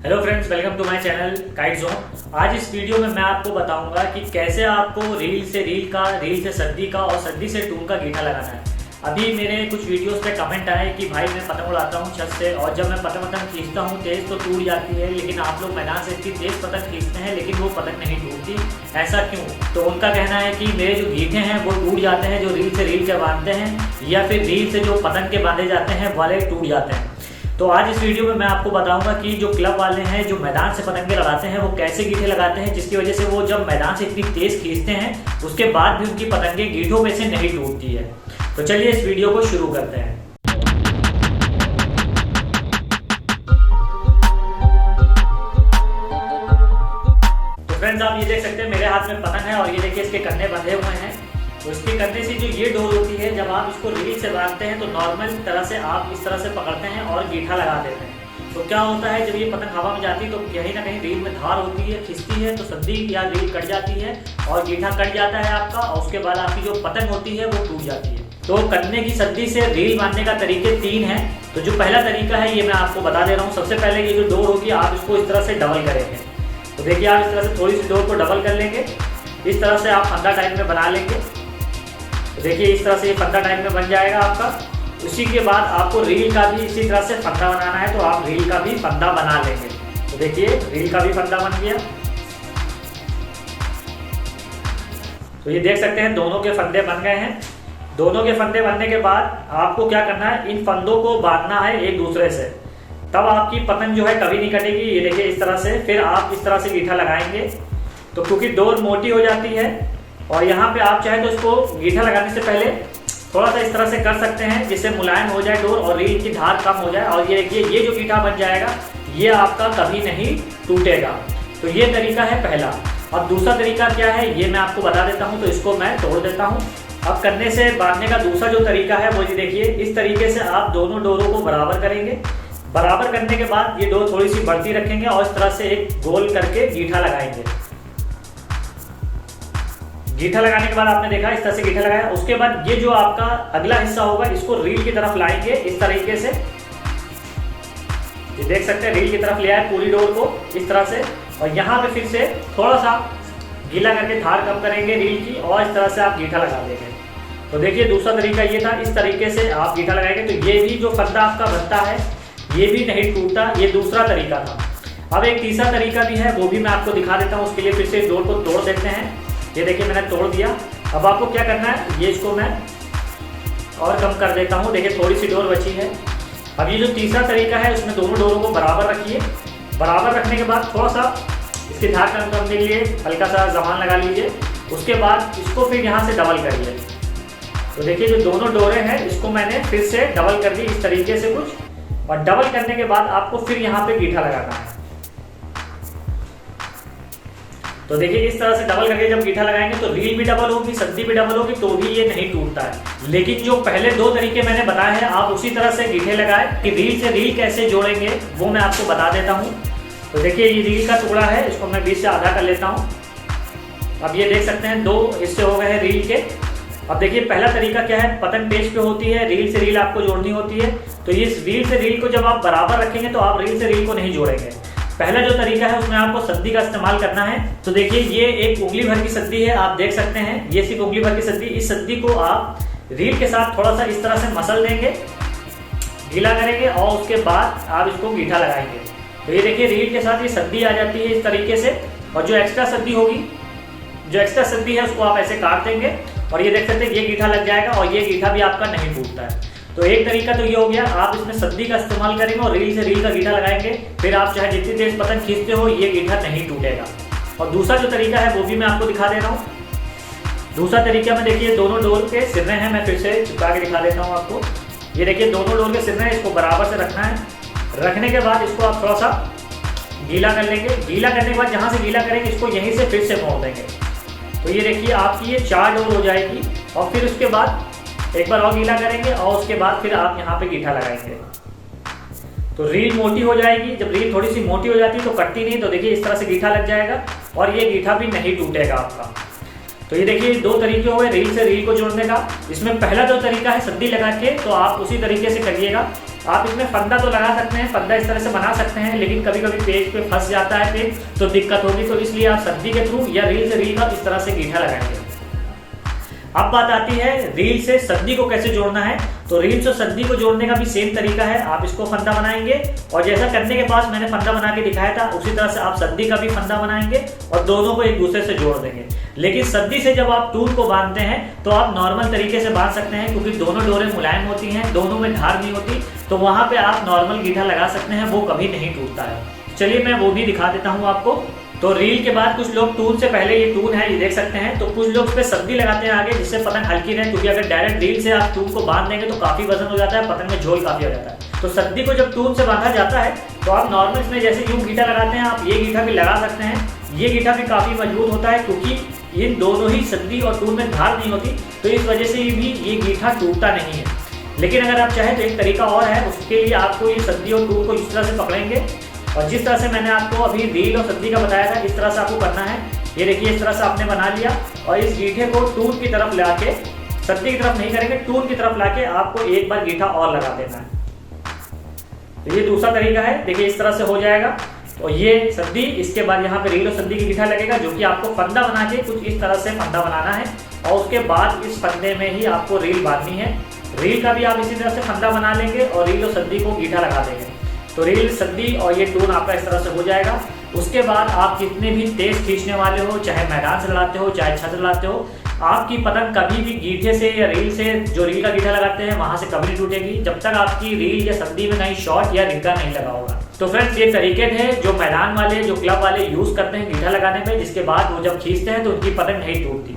Hello friends, welcome to my channel Kite Zone. आज इस video में मैं आपको बताऊंगा कि कैसे आपको रील से सर्दी का और सर्दी से टून का गीठा लगाना है। अभी मेरे कुछ वीडियोस पे कमेंट आए कि भाई मैं पतंग उड़ाता हूँ छत से और जब मैं पतंग खींचता हूँ तेज़ तो टूट जाती है, लेकिन आप लोग मैदान से इतनी तेज़ पतंग खींचते हैं लेकिन वो पतंग नहीं टूटती, ऐसा क्यों? तो उनका कहना है कि मेरे जो गीठे हैं वो टूट जाते हैं जो रील के बांधते हैं, या फिर रील से जो पतंग के बांधे जाते हैं वाले टूट जाते हैं। तो आज इस वीडियो में मैं आपको बताऊंगा कि जो क्लब वाले हैं जो मैदान से पतंगे लगाते हैं वो कैसे गीठे लगाते हैं, जिसकी वजह से वो जब मैदान से इतनी तेज खींचते हैं उसके बाद भी उनकी पतंगे गीठों में से नहीं टूटती है। तो चलिए इस वीडियो को शुरू करते हैं। तो फ्रेंड्स, आप ये देख सकते हैं मेरे हाथ में पतंग है और ये देखिए इसके कंधे बंधे हुए हैं। तो इसके करने से जो ये डोर होती है, जब आप इसको रील से बांधते हैं तो नॉर्मल तरह से आप इस तरह से पकड़ते हैं और गीठा लगा देते हैं। तो क्या होता है, जब ये पतंग हवा में जाती है तो कहीं ना कहीं रील में धार होती है, खिंचती है, तो सद्दी या रील कट जाती है और गीठा कट जाता है आपका, और उसके बाद आपकी जो पतंग होती है वो टूट जाती है। तो कन्ने की सद्दी से रील बांधने का तरीके 3 हैं। तो जो पहला तरीका है ये मैं आपको बता दे रहा हूँ। सबसे पहले ये जो डोर होगी आप इसको इस तरह से डबल करेंगे। तो देखिए आप इस तरह से थोड़ी सी डोर को डबल कर लेंगे, इस तरह से आप फंदा टाइप में बना लेंगे। तो देखिए इस तरह से ये फंदा टाइप में बन जाएगा आपका। उसी के बाद आपको रील का भी इसी तरह से फंदा बनाना है, तो आप रील का भी फंदा बना लेंगे। तो देखिए रील का भी फंदा बन गया। तो ये देख सकते हैं दोनों के फंदे बन गए हैं। दोनों के फंदे बनने के बाद आपको क्या करना है, इन फंदों को बांधना है एक दूसरे से, तब आपकी पतंग जो है कभी नहीं कटेगी। ये देखिए इस तरह से, फिर आप इस तरह से गीठा लगाएंगे। तो क्योंकि डोर मोटी हो जाती है और यहाँ पे आप चाहे तो इसको गीठा लगाने से पहले थोड़ा सा इस तरह से कर सकते हैं जिससे मुलायम हो जाए डोर और रील की धार कम हो जाए, और ये देखिए ये जो गीठा बन जाएगा ये आपका कभी नहीं टूटेगा। तो ये तरीका है पहला। अब दूसरा तरीका क्या है ये मैं आपको बता देता हूँ। तो इसको मैं तोड़ देता हूँ। अब करने से बांधने का दूसरा जो तरीका है वो ये देखिए, इस तरीके से आप दोनों डोरों को बराबर करेंगे। बराबर करने के बाद ये डोर थोड़ी सी बढ़ती रखेंगे और इस तरह से एक गोल करके गीठा लगाएंगे। गीठा लगाने के बाद आपने देखा इस तरह से गीठा लगाया। उसके बाद ये जो आपका अगला हिस्सा होगा इसको रील की तरफ लाएंगे इस तरीके से। ये देख सकते हैं रील की तरफ ले आए पूरी डोर को इस तरह से, और यहाँ पे फिर से थोड़ा सा गीला करके धार कम करेंगे रील की और इस तरह से आप गीठा लगा देंगे। तो देखिए दूसरा तरीका ये था, इस तरीके से आप गीठा लगाएंगे तो ये भी जो फंदा आपका बनता है ये भी नहीं टूटता। ये दूसरा तरीका था। अब एक तीसरा तरीका भी है, वो भी मैं आपको दिखा देता हूँ। उसके लिए फिर से डोर को तोड़ देते हैं। ये देखिए मैंने तोड़ दिया। अब आपको क्या करना है, ये इसको मैं और कम कर देता हूँ। देखिए थोड़ी सी डोर बची है। अब ये जो तीसरा तरीका है उसमें दोनों डोरों को बराबर रखिए। बराबर रखने के बाद थोड़ा सा इसकी धार कम करने के लिए हल्का सा जमान लगा लीजिए। उसके बाद इसको फिर यहाँ से डबल करिए। तो देखिए जो दोनों डोरें हैं इसको मैंने फिर से डबल कर दी इस तरीके से कुछ, और डबल करने के बाद आपको फिर यहाँ पे गीठा लगाना है। तो देखिए इस तरह से डबल करके जब गीठा लगाएंगे तो रील भी डबल होगी, सद्दी भी डबल होगी, तो भी ये नहीं टूटता है। लेकिन जो पहले 2 तरीके मैंने बताए हैं आप उसी तरह से गीठे लगाए। कि रील से रील कैसे जोड़ेंगे वो मैं आपको बता देता हूँ। तो देखिए ये रील का टुकड़ा है, इसको मैं बीच से आधा कर लेता हूँ। अब ये देख सकते हैं 2 हिस्से हो गए हैं रील के। अब देखिए पहला तरीका क्या है, पतंग पेज पे होती है, रील से रील आपको जोड़नी होती है। तो ये रील से रील को जब आप बराबर रखेंगे तो आप रील से रील को नहीं जोड़ेंगे। पहला जो तरीका है उसमें आपको सद्दी का इस्तेमाल करना है। तो देखिए ये एक उंगली भर की सद्दी है, आप देख सकते हैं ये सिर्फ उंगली भर की सद्दी। इस सद्दी को आप रील के साथ थोड़ा सा इस तरह से मसल देंगे, गीला करेंगे और उसके बाद आप इसको गीठा लगाएंगे। तो ये देखिए रील के साथ ये सद्दी आ जाती है इस तरीके से, और जो एक्स्ट्रा सद्दी होगी, जो एक्स्ट्रा सद्दी है उसको आप ऐसे काट देंगे और ये देख सकते हैं ये गीठा लग जाएगा और ये गीठा भी आपका नहीं टूटता है। तो एक तरीका तो ये हो गया, आप इसमें सद्दी का इस्तेमाल करेंगे और रील से रील का गीठा लगाएंगे, फिर आप चाहे जितनी तेज पतंग खींचते हो ये गीठा नहीं टूटेगा। और दूसरा जो तरीका है वो भी मैं आपको दिखा दे रहा हूँ। दूसरा तरीका में देखिए दोनों डोर के सिरे हैं, मैं फिर से चिपका के दिखा देता हूँ आपको। ये देखिए दोनों डोर के सिरे हैं, इसको बराबर से रखना है। रखने के बाद इसको आप थोड़ा सा गीला कर लेंगे। गीला करने के बाद जहाँ से गीला करेंगे इसको यहीं से फिर से मोड़ देंगे। तो ये देखिए आपकी ये 4 डोर हो जाएगी, और फिर उसके बाद एक बार और गीला करेंगे और उसके बाद फिर आप यहाँ पे गीठा लगाएंगे। तो रील मोटी हो जाएगी। जब रील थोड़ी सी मोटी हो जाती है तो कटती नहीं। तो देखिए इस तरह से गीठा लग जाएगा और ये गीठा भी नहीं टूटेगा आपका। तो ये देखिए 2 तरीके हुए रील से रील को जोड़ने का। इसमें पहला जो तरीका है सद्दी लगा के, तो आप उसी तरीके से करिएगा। आप इसमें फंदा तो लगा सकते हैं, फंदा इस तरह से बना सकते हैं, लेकिन कभी कभी पेज पे फंस जाता है पेज तो दिक्कत होगी, तो इसलिए आप सद्दी के थ्रू या रील से रील का इस तरह से गीठा लगाएंगे। अब बात आती है रील से सद्दी को कैसे जोड़ना है। तो रील से सद्दी को जोड़ने का भी सेम तरीका है, आप इसको फंदा बनाएंगे और जैसा करने के बाद मैंने फंदा बना के दिखाया था उसी तरह से आप सद्दी का भी फंदा बनाएंगे और दोनों को एक दूसरे से जोड़ देंगे। लेकिन सद्दी से जब आप टूल को बांधते हैं तो आप नॉर्मल तरीके से बांध सकते हैं, क्योंकि दोनों डोरें मुलायम होती हैं, दोनों में धार नहीं होती, तो वहां पे आप नॉर्मल गीठा लगा सकते हैं, वो कभी नहीं टूटता है। चलिए मैं वो भी दिखा देता हूँ आपको। तो रील के बाद कुछ लोग टूल से पहले, ये टूल है ये देख सकते हैं, तो कुछ लोग इस पे सद्दी लगाते हैं आगे, जिससे पतंग हल्की रहे, क्योंकि अगर डायरेक्ट रील से आप टूल को बांध देंगे तो काफी वजन हो जाता है, पतंग में झोल काफी हो जाता है। तो सद्दी को जब टूल से बांधा जाता है तो आप नॉर्मल इसमें जैसे यूं गीठा लगाते हैं, आप ये गीठा भी लगा सकते हैं। ये गीठा भी काफी मजबूत होता है, क्योंकि इन दोनों ही सद्दी और टूल में धार नहीं होती, तो इस वजह से भी ये गीठा टूटता नहीं है। लेकिन अगर आप चाहें तो एक तरीका और है, उसके लिए आपको ये सद्दी और टूल को इस तरह से पकड़ेंगे और जिस तरह से मैंने आपको अभी रील और सद्दी का बताया था इस तरह से आपको करना है। ये देखिए इस तरह से आपने बना लिया और इस गीठे को टूल की तरफ लाके, सद्दी की तरफ नहीं करेंगे, टूल की तरफ लाके आपको एक बार गीठा और लगा देना है। तो ये दूसरा तरीका है, देखिए इस तरह से हो जाएगा। और ये सद्दी, इसके बाद यहाँ पे रील और सद्दी की गीठा लगेगा, जो कि आपको फंदा बना के कुछ इस तरह से फंदा बनाना है और उसके बाद इस फंदे में ही आपको रील बांधनी है। रील का भी आप इसी तरह से फंदा बना लेंगे और रील और सद्दी को गीठा लगा देंगे, तो रील, सद्दी और ये टूल आपका इस तरह से हो जाएगा। उसके बाद आप कितने भी तेज खींचने वाले हो, चाहे मैदान से लड़ाते हो चाहे छत लड़ाते हो, आपकी पतंग कभी भी गीठे से या रील से, जो रील का गीठा लगाते हैं वहां से कभी नहीं टूटेगी, जब तक आपकी रील या सद्दी में कहीं शॉर्ट या रिक्का नहीं लगा होगा। तो फ्रेंड्स ये तरीके थे जो मैदान वाले, जो क्लब वाले यूज करते हैं गीठा लगाने पे, जिसके बाद वो जब खींचते हैं तो उनकी पतंग नहीं टूटती।